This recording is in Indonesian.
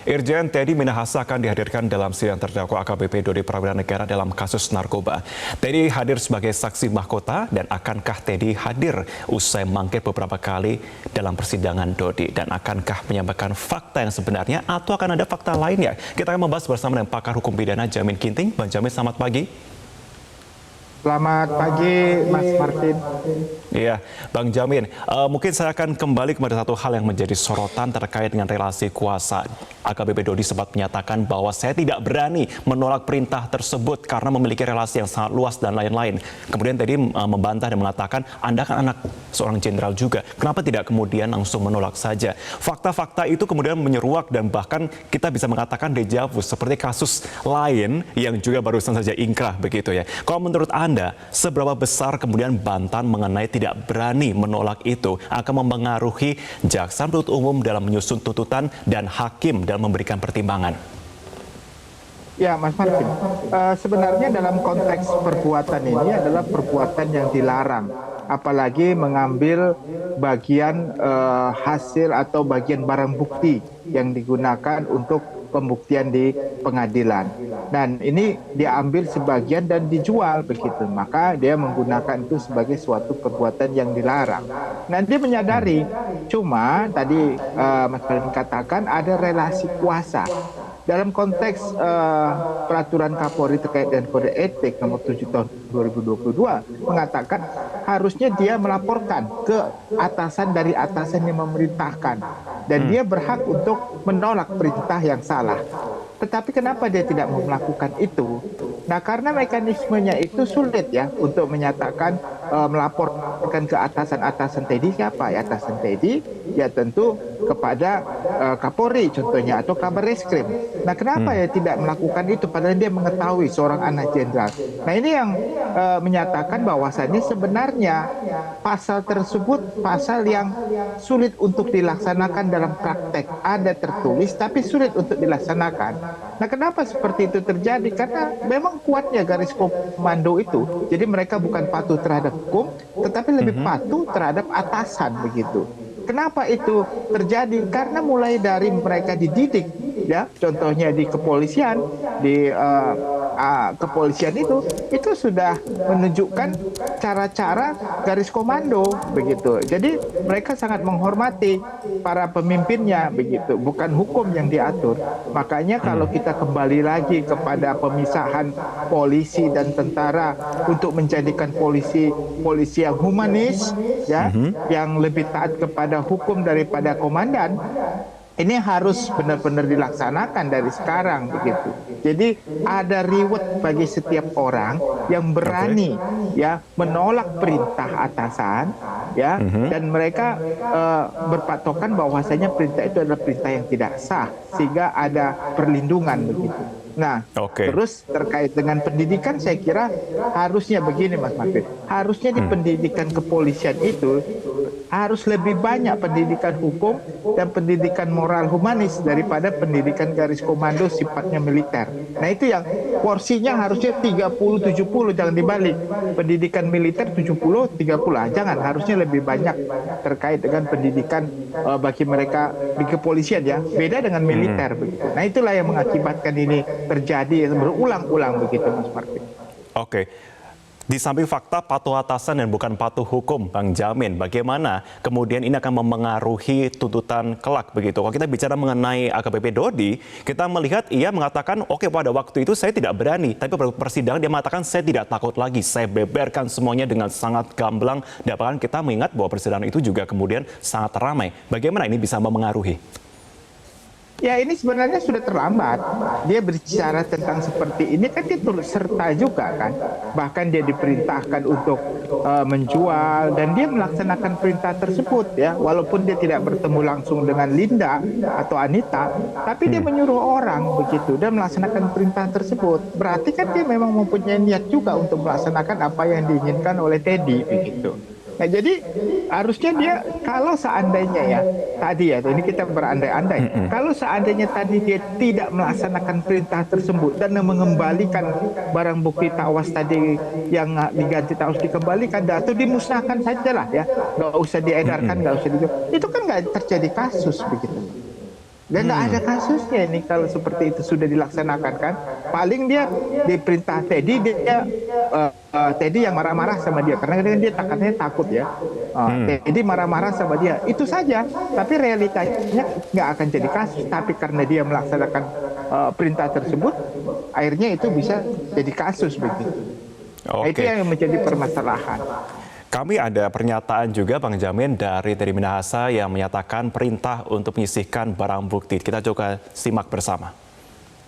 Irjen Teddy Minahasa akan dihadirkan dalam sidang terdakwa AKBP Dodi Prawira Negara dalam kasus narkoba. Teddy hadir sebagai saksi mahkota dan akankah Teddy hadir usai mangkir beberapa kali dalam persidangan Dodi dan akankah menyampaikan fakta yang sebenarnya atau akan ada fakta lainnya? Kita akan membahas bersama dengan pakar hukum pidana Jamin Ginting. Bang Jamin, selamat pagi. Selamat pagi, Mas Martin. Iya, Bang Jamin. Mungkin saya akan kembali kepada satu hal yang menjadi sorotan terkait dengan relasi kuasa. AKBP Dodi sempat menyatakan bahwa saya tidak berani menolak perintah tersebut karena memiliki relasi yang sangat luas dan lain-lain. Kemudian tadi membantah dan mengatakan, Anda kan anak seorang jenderal juga. Kenapa tidak kemudian langsung menolak saja? Fakta-fakta itu kemudian menyeruak dan bahkan kita bisa mengatakan deja vu seperti kasus lain yang juga barusan saja ingkrah begitu ya. Kalau menurut Anda, seberapa besar kemudian bantahan mengenai tidak berani menolak itu akan mempengaruhi jaksa penuntut umum dalam menyusun tuntutan dan hakim dalam memberikan pertimbangan? Ya, Mas Martin, sebenarnya dalam konteks perbuatan ini adalah perbuatan yang dilarang, apalagi mengambil bagian hasil atau bagian barang bukti yang digunakan untuk pembuktian di pengadilan. Dan ini diambil sebagian dan dijual begitu. Maka dia menggunakan itu sebagai suatu perbuatan yang dilarang. Nah, dia menyadari, cuma tadi Mas Martin katakan ada relasi kuasa. Dalam konteks peraturan Kapolri terkait dengan kode etik nomor 7 tahun 2022 mengatakan harusnya dia melaporkan ke atasan dari atasan yang memerintahkan dan dia berhak untuk menolak perintah yang salah. Tetapi kenapa dia tidak mau melakukan itu? Nah, karena mekanismenya itu sulit ya untuk menyatakan melaporkan ke atasan-atasan Teddy. Siapa ya atasan Teddy? Ya tentu kepada Kapolri contohnya atau Kabar Reskrim. Nah, kenapa ya tidak melakukan itu padahal dia mengetahui seorang anak jenderal. Nah, ini yang menyatakan bahwasannya sebenarnya pasal tersebut pasal yang sulit untuk dilaksanakan dalam praktek. Ada tertulis tapi sulit untuk dilaksanakan. Nah, kenapa seperti itu terjadi? Karena memang kuatnya garis komando itu. Jadi mereka bukan patuh terhadap hukum, tetapi lebih patuh terhadap atasan begitu. Kenapa itu terjadi? Karena mulai dari mereka dididik, ya, contohnya di kepolisian, di kepolisian itu sudah menunjukkan cara-cara garis komando begitu. Jadi mereka sangat menghormati para pemimpinnya begitu, bukan hukum yang diatur. Makanya kalau kita kembali lagi kepada pemisahan polisi dan tentara untuk menjadikan polisi yang humanis, ya, yang lebih taat kepada hukum daripada komandan. Ini harus benar-benar dilaksanakan dari sekarang begitu. Jadi ada reward bagi setiap orang yang berani ya menolak perintah atasan ya dan mereka berpatokan bahwasanya perintah itu adalah perintah yang tidak sah sehingga ada perlindungan begitu. Nah, terus terkait dengan pendidikan saya kira harusnya begini Mas Martin. Harusnya di pendidikan kepolisian itu harus lebih banyak pendidikan hukum dan pendidikan moral humanis daripada pendidikan garis komando sifatnya militer. Nah, itu yang porsinya harusnya 30-70, jangan dibalik. Pendidikan militer 70-30, jangan, harusnya lebih banyak terkait dengan pendidikan bagi mereka di kepolisian ya. Beda dengan militer begitu. Nah, itulah yang mengakibatkan ini terjadi berulang-ulang begitu Mas Martin. Oke. Di samping fakta patuh atasan dan bukan patuh hukum, Bang Jamin, bagaimana kemudian ini akan memengaruhi tuntutan kelak begitu? Kalau kita bicara mengenai AKBP Dodi, kita melihat ia mengatakan, oke, pada waktu itu saya tidak berani, tapi pada persidangan dia mengatakan saya tidak takut lagi, saya beberkan semuanya dengan sangat gamblang. Dan bahkan kita mengingat bahwa persidangan itu juga kemudian sangat ramai. Bagaimana ini bisa memengaruhi? Ya, ini sebenarnya sudah terlambat. Dia berbicara tentang seperti ini kan dia turut serta juga kan. Bahkan dia diperintahkan untuk menjual dan dia melaksanakan perintah tersebut ya. Walaupun dia tidak bertemu langsung dengan Linda atau Anita, tapi dia menyuruh orang begitu dan melaksanakan perintah tersebut. Berarti kan dia memang mempunyai niat juga untuk melaksanakan apa yang diinginkan oleh Teddy begitu. Nah, jadi harusnya dia kalau seandainya ya tadi ya ini kita berandai-andai kalau seandainya tadi dia tidak melaksanakan perintah tersebut dan mengembalikan barang bukti tawas tadi yang diganti tawas dikembalikan atau dimusnahkan sajalah ya, nggak usah diedarkan, nggak usah itu kan nggak terjadi kasus begitu. Dan nggak ada kasusnya ini kalau seperti itu sudah dilaksanakan kan. Paling dia diperintah Teddy, Teddy yang marah-marah sama dia karena dia katanya takut ya. Teddy marah-marah sama dia, itu saja. Tapi realitanya nggak akan jadi kasus. Tapi karena dia melaksanakan perintah tersebut, akhirnya itu bisa jadi kasus begitu. Itu yang menjadi permasalahan. Kami ada pernyataan juga Bang Jamin dari Teddy Minahasa yang menyatakan perintah untuk menyisihkan barang bukti. Kita coba simak bersama.